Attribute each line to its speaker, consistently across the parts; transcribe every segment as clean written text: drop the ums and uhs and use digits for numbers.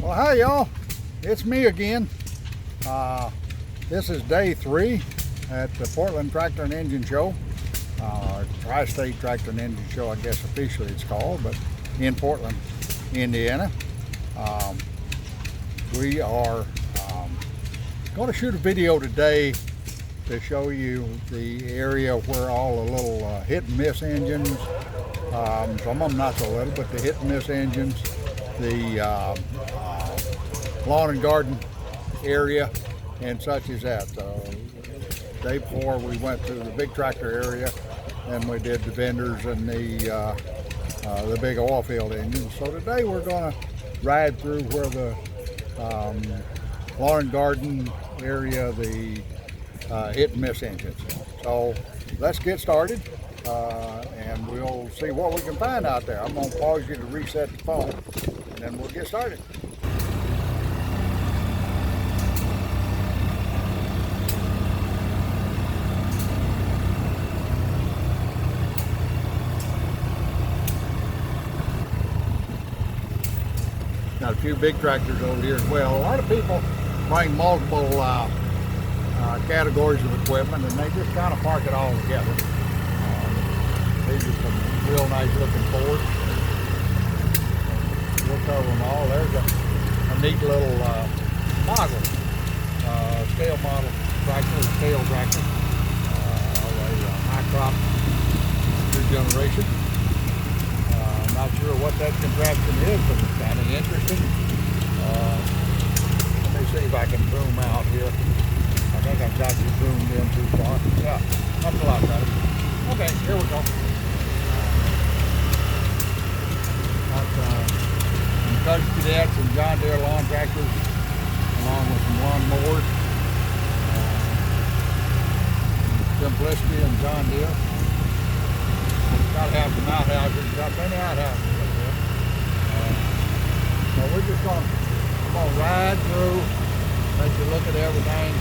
Speaker 1: Well, hi y'all, it's me again. This is day 3 at the Portland Tractor and Engine Show. Tri-State Tractor and Engine Show, I guess officially it's called, but in Portland, Indiana. We are going to shoot a video today to show you the area where all the little hit and miss engines, some of them not so little, but the hit and miss engines, the lawn and garden area and such as that. Day before we went to the big tractor area and we did the vendors and the big oil field engines. So today we're going to ride through where the lawn and garden area, the hit and miss engines. So let's get started and we'll see what we can find out there. I'm going to pause you to reset the phone and then we'll get started. Got a few big tractors over here as well. A lot of people bring multiple categories of equipment and they just kind of park it all together. These are some real nice looking Fords. We'll cover them all. There's a neat little model, scale model tractor, scale tractor, a high crop regeneration. Not sure what that contraption is, but it's kind of interesting. Let me see if I can zoom out here. I think I've got you zoomed in too far. Yeah, that's a lot better. Okay, here we go. Got some Cuddy Cadets and John Deere lawn tractors, along with some lawn mowers. Simplicity and John Deere. Got to have some outhouses. Got plenty of outhouses up there. So we're just going to ride through, let you look at everything.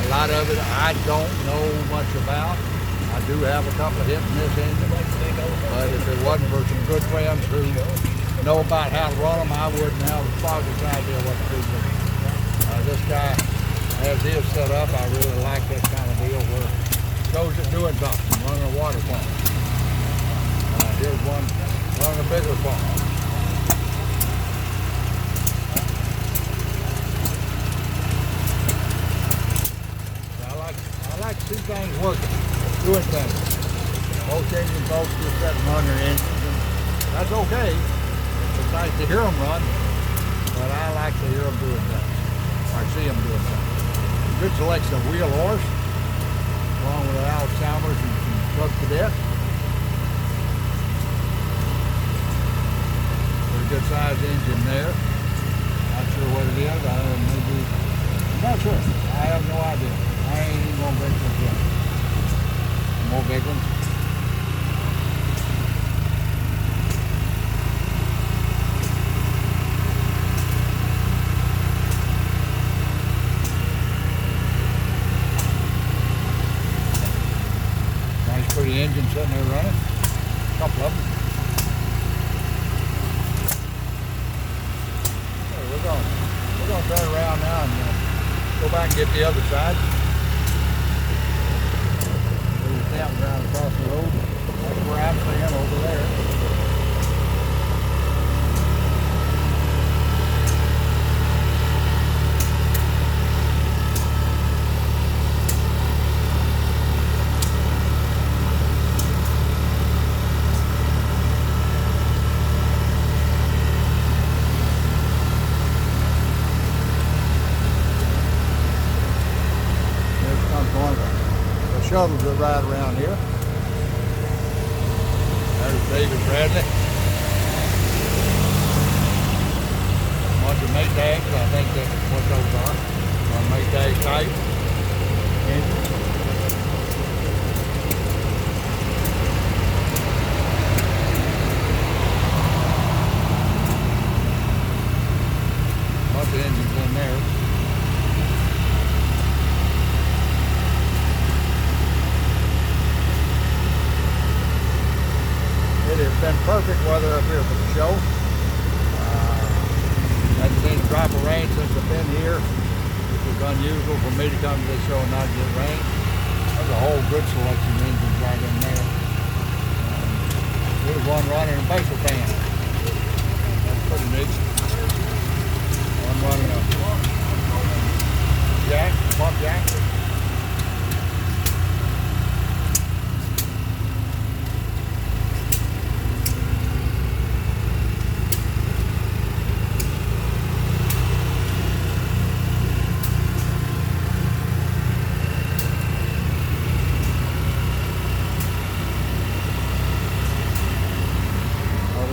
Speaker 1: A lot of it I don't know much about. I do have a couple of hit and miss engines, but if it wasn't for some good friends who know about how to run them, I wouldn't have the foggiest idea what to do with them. This guy has his set up. I really like that kind of deal where shows it doing something, running a water pump. Here's one running a bigger pump. I like to see things working, doing things. Most engine folks just sit and run their engines, and that's okay. It's nice to hear them run, but I like to hear them doing things, or see them doing things. Good selection of wheel horse, along with the Alex Chalmers and some Truck Cadet. Pretty good sized engine there. Not sure what it is. I'm not sure. I have no idea. I ain't even gonna break this yet. More big ones. Pretty engine sitting there running. A couple of them. Okay, we're going to turn around now and go back and get the other side. There's a campground across the road. That's where I'm staying over there. Shuttles that ride around here. There's David Bradley. A bunch of Maytags, I think that's what those are. Maytag type engines. Bunch of engines in there. It has been perfect weather up here for the show. rain since I've been here, which is unusual for me to come to this show and not get rain. There's a whole good selection of engines right in there. There's one running a baker pan. That's pretty neat. One running a jack, pump jack.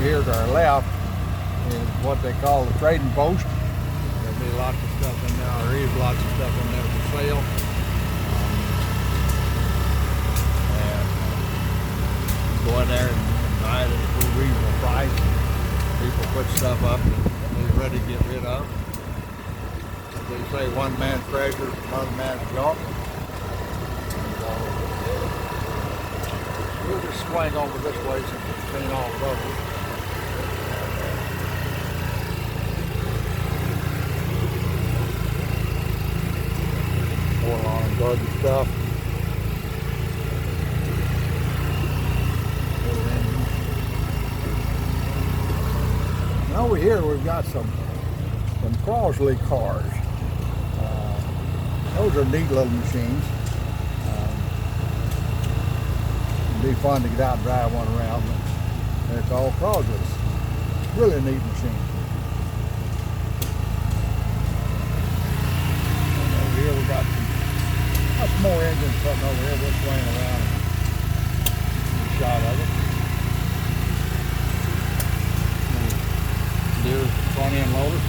Speaker 1: Here to our left is what they call the trading post. There'll be lots of stuff in there, or is lots of stuff in there for sale. And go in there and buy it at a pretty reasonable price. People put stuff up that they're ready to get rid of. As they say, one man's treasure, another man's junk. We'll just swing over this way since we've seen all of those. More lawn and garden stuff. And over here we've got some Crosley cars. Those are neat little machines. It'd be fun to get out and drive one around. They're called Crosleys. Really neat machine. And over here we got some more engines sitting over here. We're swaying around and a shot of it. Deere front end loader.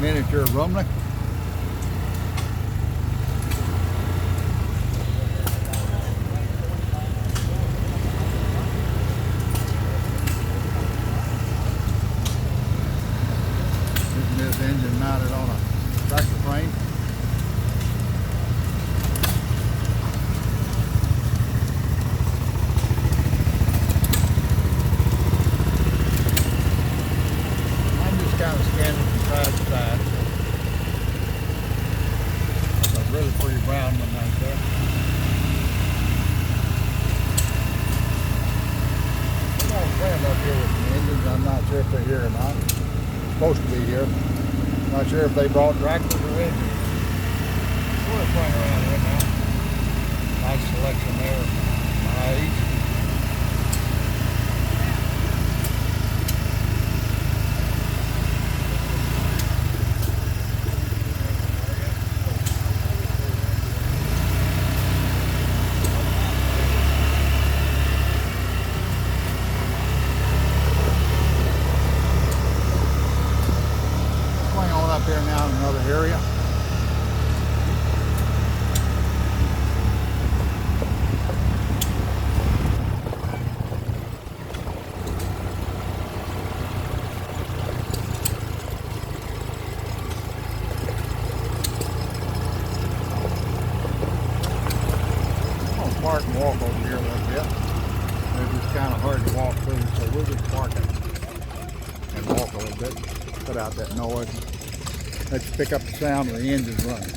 Speaker 1: Miniature Rumley. This engine mounted on a tractor frame. I'm just kind of scanning from side to side. That's a really pretty brown one right there. We've got a friend up here with some engines. I'm not sure if they're here or not. Supposed to be here. Not sure if they brought tractors or engines. We're playing around here now. Nice selection there. Nice. Here now in another area. I'm going to park and walk over here a little bit. It's just kind of hard to walk through, so we'll just park it and walk a little bit, put out that noise. Let's pick up the sound of the engines running.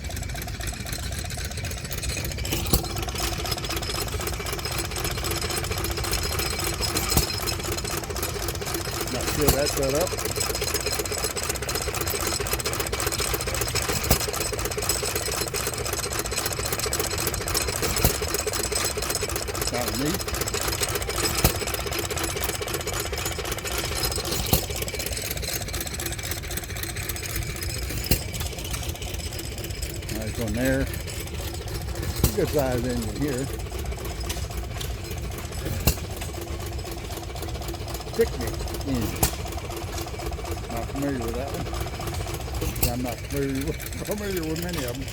Speaker 1: Not sure that's set up. Kind of neat. Nice one there. Good size engine here. Picnic engine. Not familiar with that one. I'm not familiar with many of them.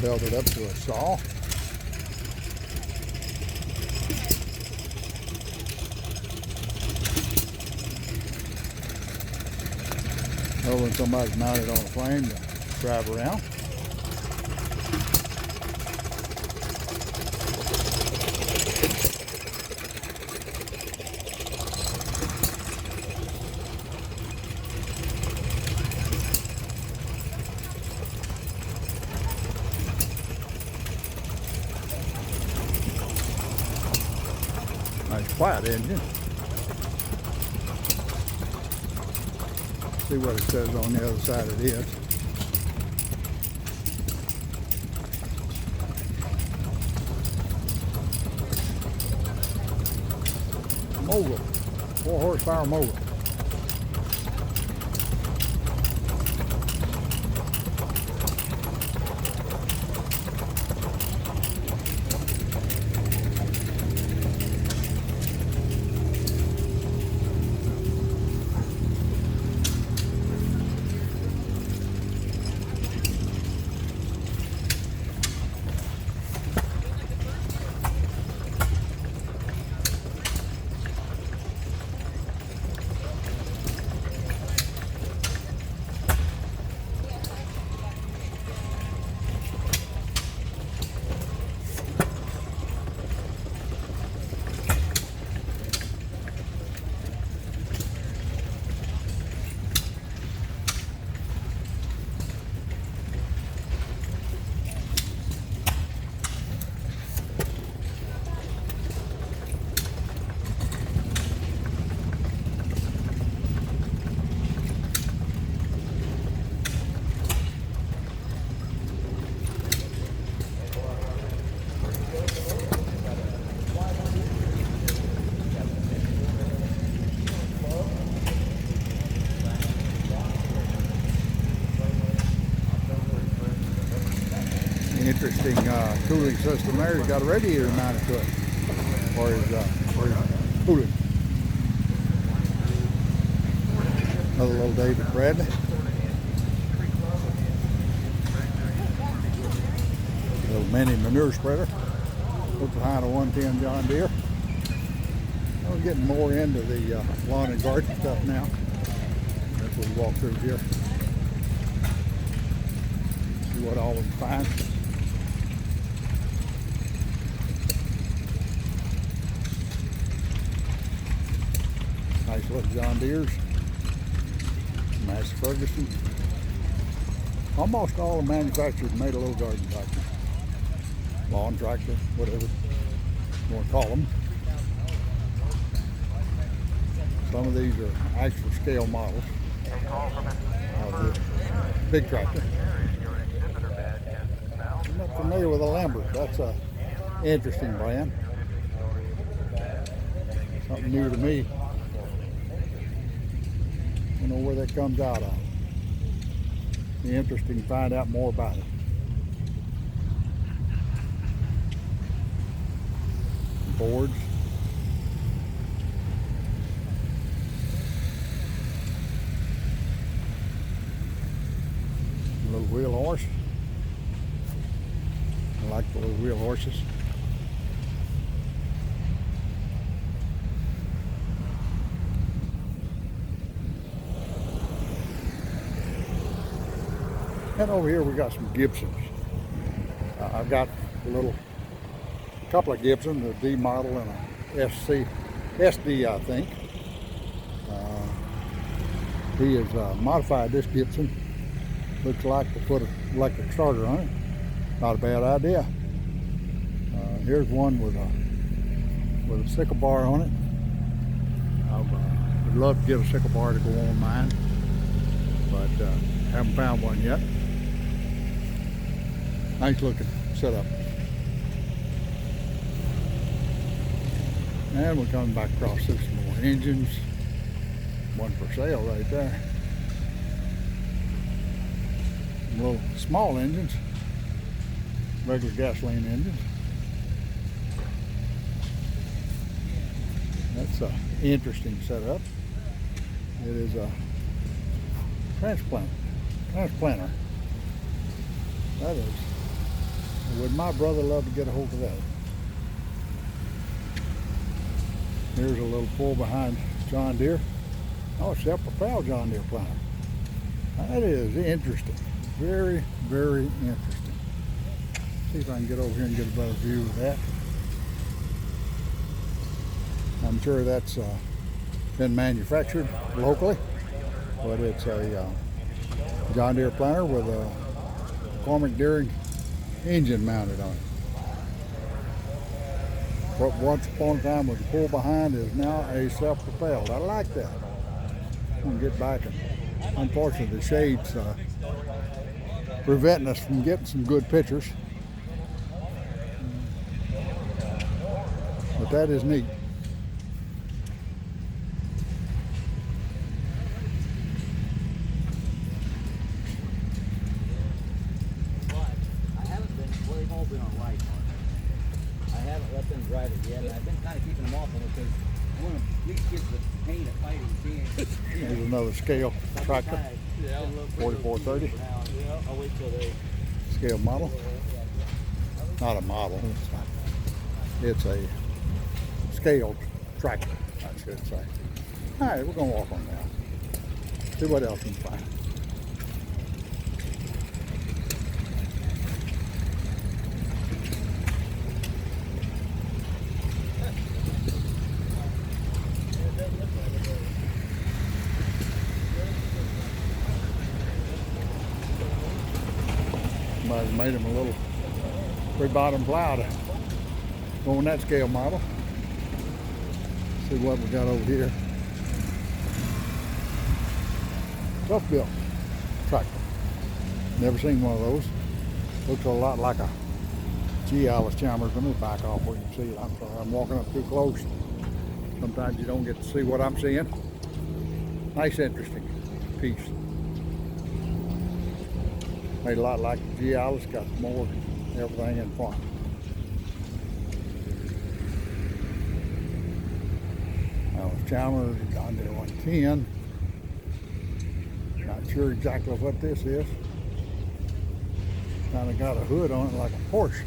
Speaker 1: Build it up to a saw. Or when somebody's mounted on a frame to drive around. Nice quiet engine. See what it says on the other side of this. Mower, 4 horsepower mower. Interesting cooling system there. He's got a radiator mounted to it for his cooling. Another little David Bradley. Little mini manure spreader. Looks behind a 110 John Deere. We're getting more into the lawn and garden stuff now. As we walk through here. See what all we can find. Nice little John Deere's, Massey Ferguson. Almost all the manufacturers made a little garden tractor, lawn tractor, whatever you want to call them. Some of these are actual scale models of the big tractor. I'm not familiar with a Lambert. That's a interesting brand. Something new to me. I don't know where that comes out of. Be interesting to find out more about it. Boards. A little wheel horse. I like the little wheel horses. And over here we got some Gibsons. I've got a couple of Gibsons, a D model and a SD, I think. He has modified this Gibson. Looks like to put an electric starter on it. Not a bad idea. Here's one with a sickle bar on it. I would love to get a sickle bar to go on mine, but haven't found one yet. Nice looking setup. And we're coming back across through some more engines. One for sale right there. Some little small engines. Regular gasoline engines. That's an interesting setup. It is a transplanter. That is Would my brother love to get a hold of that? Here's a little pull behind John Deere. Oh, self-propelled John Deere planter. That is interesting. Very, very interesting. See if I can get over here and get a better view of that. I'm sure that's been manufactured locally, but it's a John Deere planter with a McCormick Deering engine mounted on it. What once upon a time was a pull behind is now a self-propelled. I like that. I'm going to get back, and unfortunately the shade's preventing us from getting some good pictures. But that is neat.
Speaker 2: Drive it yet. I've been kind of keeping them off on it because I want to at least get the pain of fighting seeing.
Speaker 1: Here's another scale tractor, 4430.
Speaker 2: Yeah, I'll wait till they.
Speaker 1: Scale model. Not a model. It's a scaled tractor, I should say. All right, we're going to walk on now. See what else we can find. Somebody's made him a little three-bottom plow to go on that scale model. See what we got over here. Tough built tractor. Never seen one of those. Looks a lot like a Alice Chalmers. Let me back off where you can see it. I'm sorry, I'm walking up too close. Sometimes you don't get to see what I'm seeing. Nice, interesting piece. Made a lot like the Alice, got more everything in front. Alice Chalmers, John Deere 110. Not sure exactly what this is. Kind of got a hood on it like a Porsche.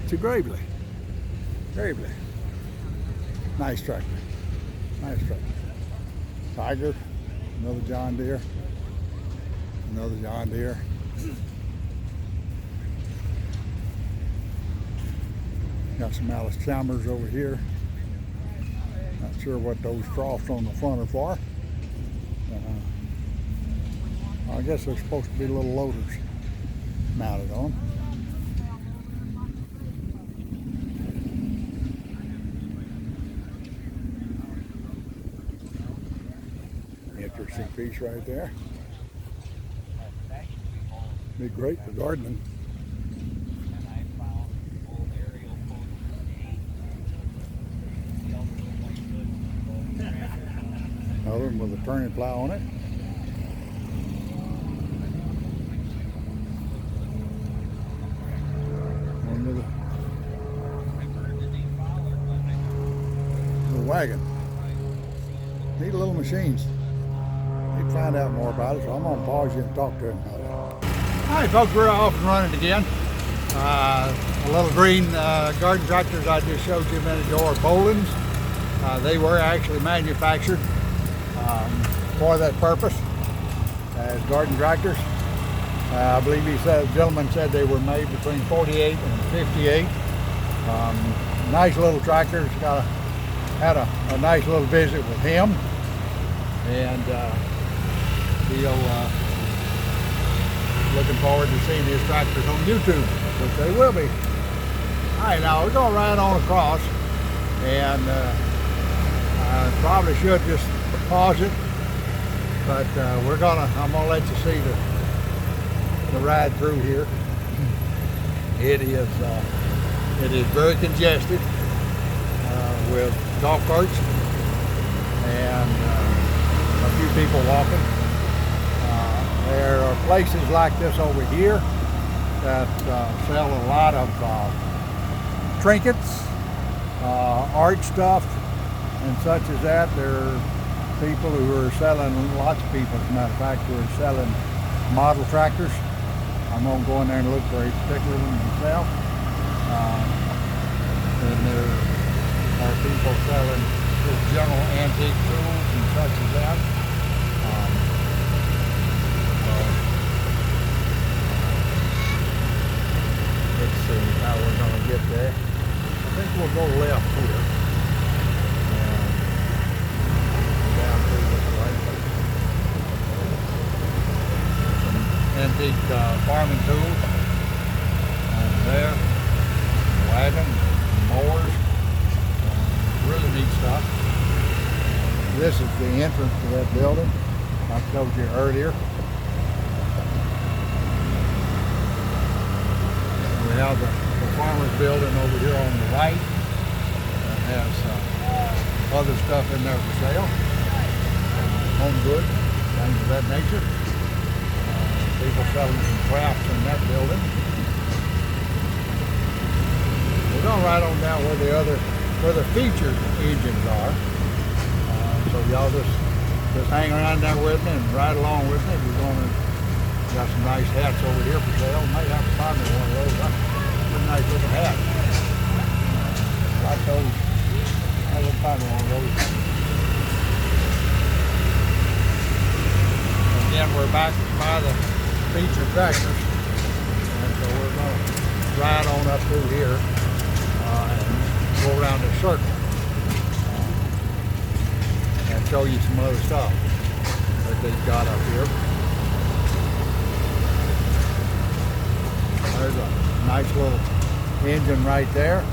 Speaker 1: It's a Gravely. Gravely. Nice tractor. Nice tractor. Tiger. Another John Deere. Another John Deere. Got some Alice Chalmers over here. Not sure what those troughs on the front are for. I guess they're supposed to be little loaders mounted on. Interesting piece right there. Be great for gardening. Another one with a turning plow on it. One with a wagon. Neat little machines. Find out more about it, so I'm going to pause you and talk to him about it. All right, folks, we're off and running again. A little green garden tractors I just showed you a minute ago are Boland's. They were actually manufactured for that purpose as garden tractors. I believe the gentleman said they were made between 48 and 58. Nice little tractors. Had a nice little visit with him, and he'll looking forward to seeing his tractors on YouTube, which they will be. All right, now we're going to ride on across, and I probably should just pause it, but I'm gonna let you see the ride through here. It is very congested with golf carts and a few people walking. There are places like this over here that sell a lot of trinkets, art stuff, and such as that. There are people who are selling, lots of people as a matter of fact, who are selling model tractors I'm gonna go in there and look for a particular one myself. And there are people selling just general antique tools and such as that. Let's see how we're gonna get there. I think we'll go left here. Down through this way. Some antique farming tools. There. Wagon, mowers. Really neat stuff. This is the entrance to that building I told you earlier. We have the farmer's building over here on the right. That has other stuff in there for sale. Home goods, things of that nature. People selling some crafts in that building. We're going right on down where the featured engines are. So y'all just hang around there with me and ride along with me. We're going to got some nice hats over here for sale. Might have to find me one of those. Pretty nice looking hat. Like those. I will find me one of those. Again, we're back by the featured tractors, and so we're going to ride on up through here. And go around the circle and show you some other stuff that they've got up here. There's a nice little engine right there.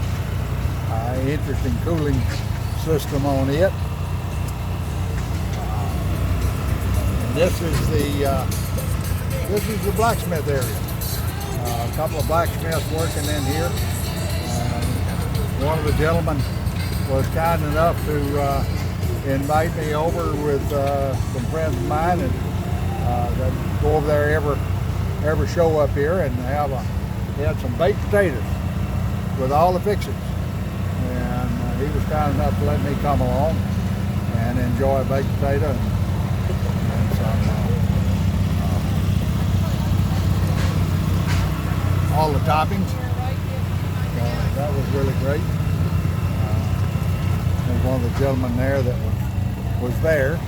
Speaker 1: Interesting cooling system on it. And this is the blacksmith area. A couple of blacksmiths working in here. One of the gentlemen was kind enough to invite me over with some friends of mine and that go over there every show up here, and he had some baked potatoes with all the fixings. And he was kind enough to let me come along and enjoy a baked potato and some all the toppings. That was really great. There's one of the gentlemen there that was there.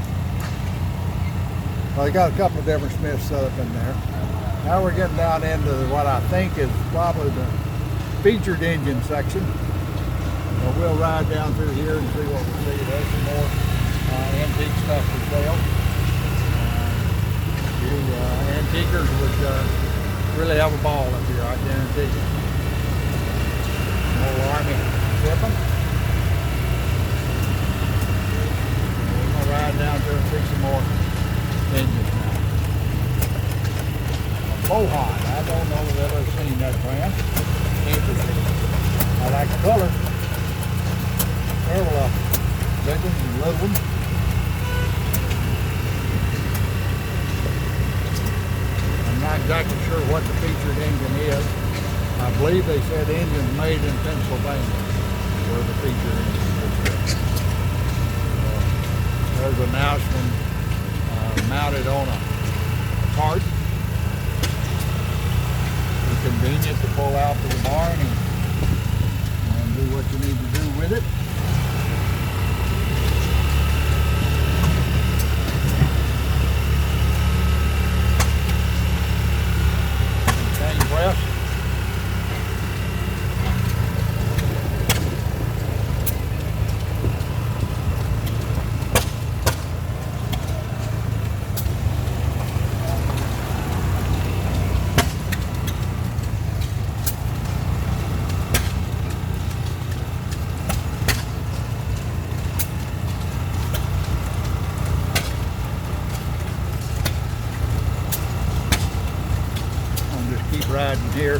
Speaker 1: Well, they got a couple of different smiths set up in there. Now we're getting down into what I think is probably the featured engine section. So we'll ride down through here and see what we see. There's some more antique stuff for sale. You antiquers would really have a ball up here, I guarantee you. Old Army shipping. We're going to ride down there and see some more engines now. Bohan, I don't know if I've ever seen that brand. Interesting. I like the color. Several of them. Big ones and little ones. I'm not exactly sure what the featured engine is. I believe they said engines made in Pennsylvania were the featured engines. There's a nice one mounted on a cart. It's convenient to pull out to the barn and do what you need to do with it. Chain press. Riding here.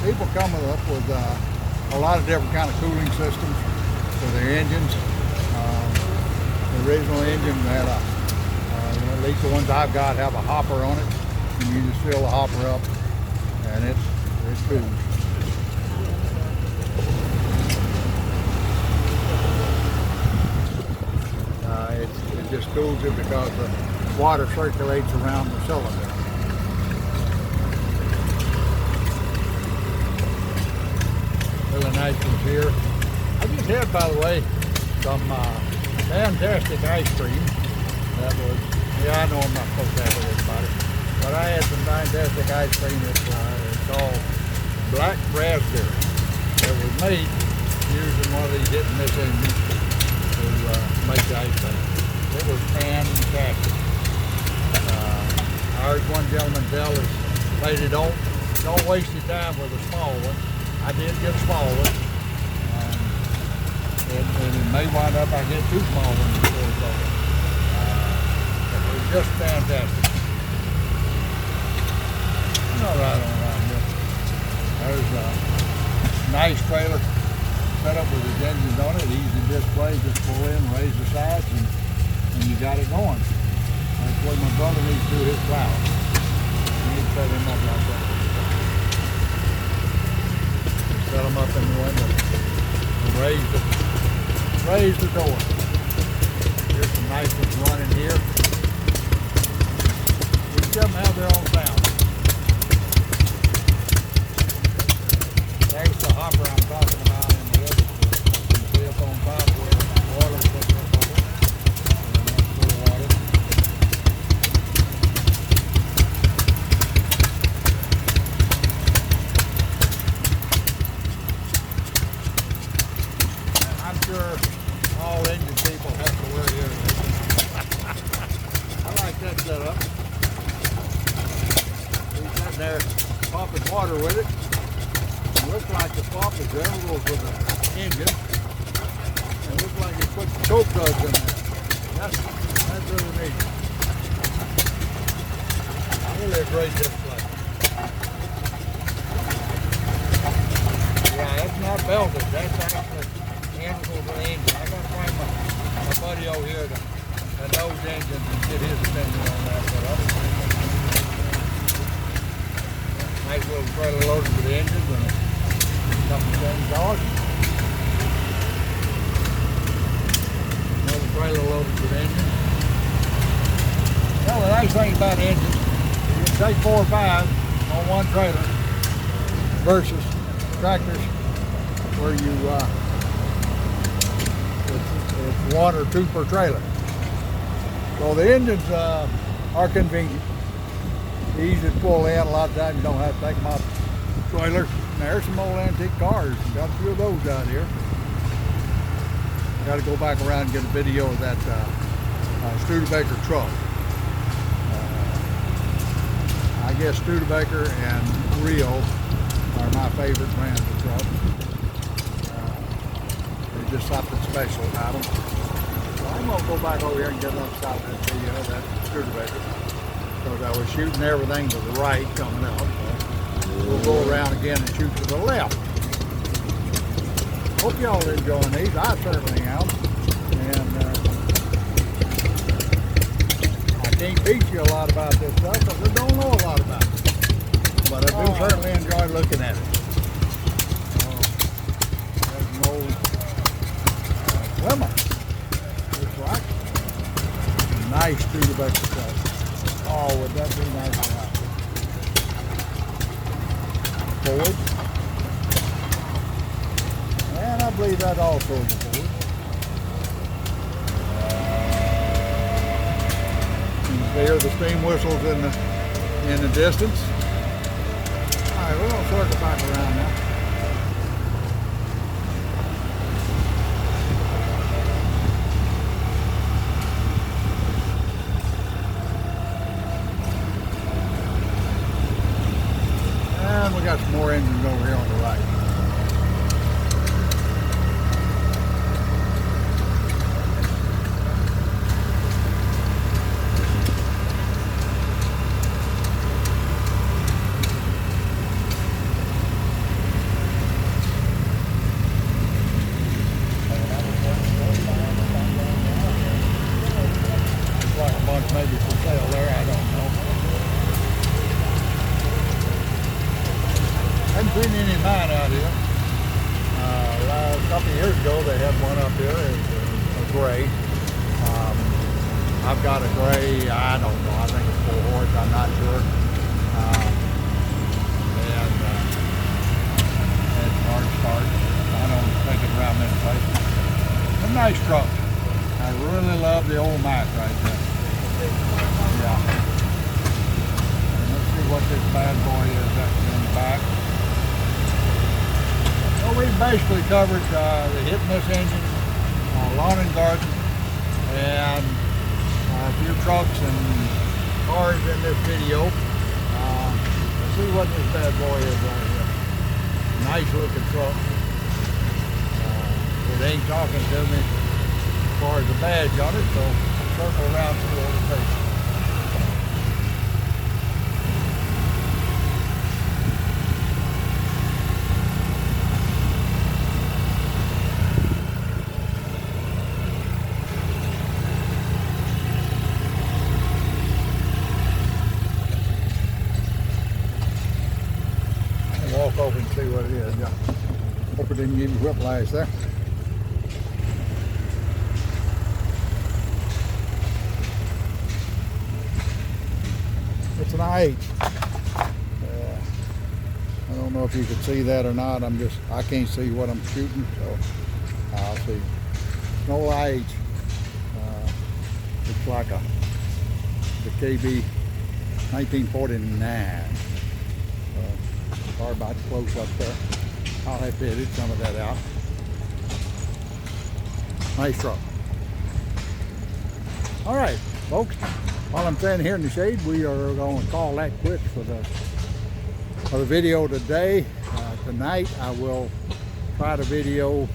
Speaker 1: People coming up with a lot of different kind of cooling systems for their engines. The original engine had at least the ones I've got have a hopper on it, and you just fill the hopper up, and it's it cools. It just cools it because the water circulates around the cylinder. Really nice ones here. I just had, by the way, some fantastic ice cream. That was, yeah, I know I'm not supposed to have everybody, but I had some fantastic ice cream. It's called black raspberry. It was made using one of these hit and miss engines to make the ice cream. It was fantastic. I heard one gentleman tell us, lady, don't waste your time with a small one. I did get a small one. And it may wind up I get 2 small ones before it's over. It was just fantastic. All right on around here. There's a nice trailer set up with his engines on it. Easy display, just pull in, raise the sides, and you got it going. That's where my brother needs to do his plow. You need to set him up like that. Set them up in the window and raise the door. Here's some nice ones running here. Each of them have their own sound. There's the hopper I'm talking about in the river. You can see up on top where the water's putting up over. And that's full of water. I'm sure all engine people have to wear hearing aids. I like that setup. He's sitting there pumping water with it. It looks like the pump is intervals with the engine. It looks like he put choke plugs in there. That's really neat. Really a great display. Yeah, that's not belted. That's actually intervals with the engine. I gotta find my buddy over here that knows engines and get his opinion on that setup. Nice little trailer loaded with engines and something $7. Another trailer loaded with engines. Well, the nice thing about engines, you can take 4 or 5 on one trailer versus tractors where you it's 1 or 2 per trailer. So the engines are convenient. Easy to pull in. A lot of times you don't have to take them off the trailer. There's some old antique cars. Got a few of those out here. Got to go back around and get a video of that Studebaker truck. I guess Studebaker and Rio are my favorite brands of truck. There's just something special about them. So I'm going to go back over here and get another shot of that video of that Studebaker. Because I was shooting everything to the right coming out. So we'll go around again and shoot to the left. Hope y'all are enjoying these. I certainly am. And I can't teach you a lot about this stuff because I don't know a lot about it. But I do certainly enjoy looking at it. There's an old Plymouth. Looks like. Nice Studebaker truck. Oh, would that be nice to have? Ford. And I believe that also is a Ford. You can hear the steam whistles in the distance. All right, we're going to circle back around now. And we got some more engines over here on the right. years ago they had one up here, a gray. I've got a gray, I don't know, I think it's 4 horse, I'm not sure. It's hard to start. I don't take it around many places. A nice truck. I really love the old Mac right there. Yeah. And let's see what this bad boy is actually in the back. Well, we basically covered the hit and miss engine, lawn and garden, and a few trucks and cars in this video. Let's see what this bad boy is right here. Nice looking truck. It ain't talking to me as far as the badge on it, so I'll circle around through all the pages. Walk over and see what it is. Yeah. Hope it didn't give you whiplash there. It's an I-8. I don't know if you can see that or not. I can't see what I'm shooting, so I'll see. No I-8. Looks like the KB 1949. Far about close up there. I'll have to edit some of that out. Nice truck. All right, folks. While I'm standing here in the shade, we are going to call that quits for the video today. Tonight, I will try to video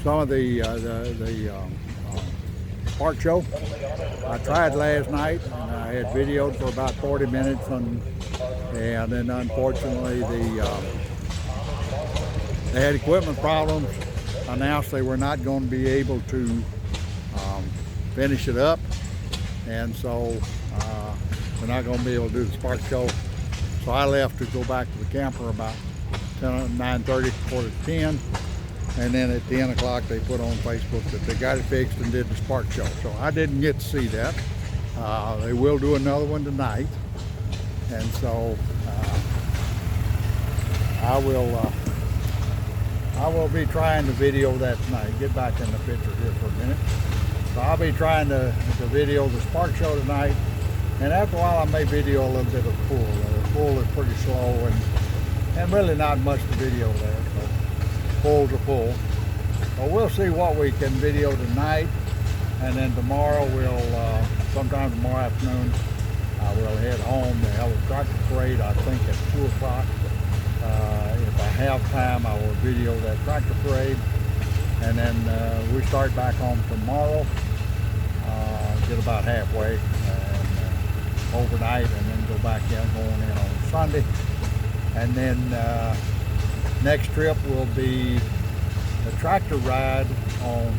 Speaker 1: some of the spark show. I tried last night, and I had videoed for about 40 minutes and then unfortunately they had equipment problems. Announced they were not going to be able to finish it up, and so we're not going to be able to do the spark show. So I left to go back to the camper about 9:30, quarter to 10, and then at 10 o'clock they put on Facebook that they got it fixed and did the spark show. So I didn't get to see that. They will do another one tonight. And so I will be trying to video that tonight. Get back in the picture here for a minute. So I'll be trying to video the spark show tonight, and after a while I may video a little bit of the pool. The pool is pretty slow and really not much to video there. So pools are full. So we'll see what we can video tonight, and then tomorrow sometime tomorrow afternoon. I will head home. They have a tractor parade, I think, at 2 o'clock. If I have time, I will video that tractor parade. And then we start back home tomorrow, get about halfway, and overnight, and then go back going in on Sunday. And then next trip will be the tractor ride on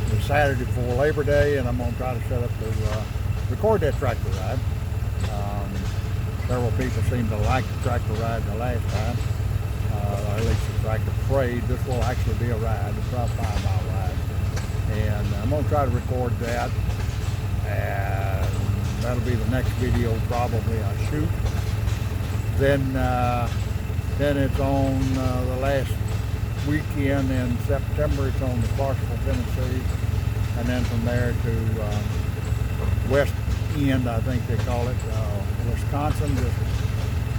Speaker 1: the Saturday before Labor Day, and I'm going to try to set up to record that tractor ride. Several people seem to like the tractor ride the last time, or at least the tractor parade. This will actually be a ride. It's about a 5-mile ride, and I'm going to try to record that, and that'll be the next video probably I shoot. Then it's on the last weekend in September. It's on the Clarksville, Tennessee, and then from there to West End, I think they call it, Wisconsin, just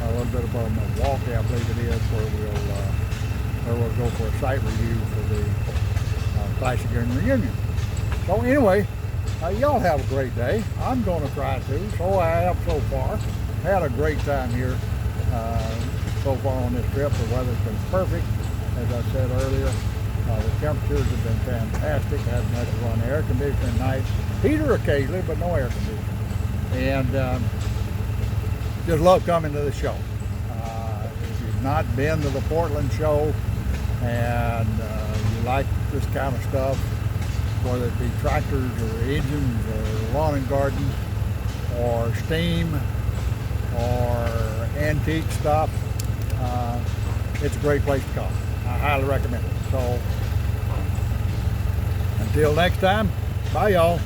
Speaker 1: a little bit above Milwaukee, I believe it is, where we'll go for a site review for the Classic Gearing Reunion. So anyway, y'all have a great day. I'm going to try to, so I have so far. Had a great time here so far on this trip. The weather's been perfect, as I said earlier. The temperatures have been fantastic. I haven't had to run air conditioning nights. Heater occasionally, but no air conditioning. And just love coming to the show. If you've not been to the Portland show and you like this kind of stuff, whether it be tractors or engines or lawn and garden or steam or antique stuff, it's a great place to come. I highly recommend it. So until next time, bye y'all.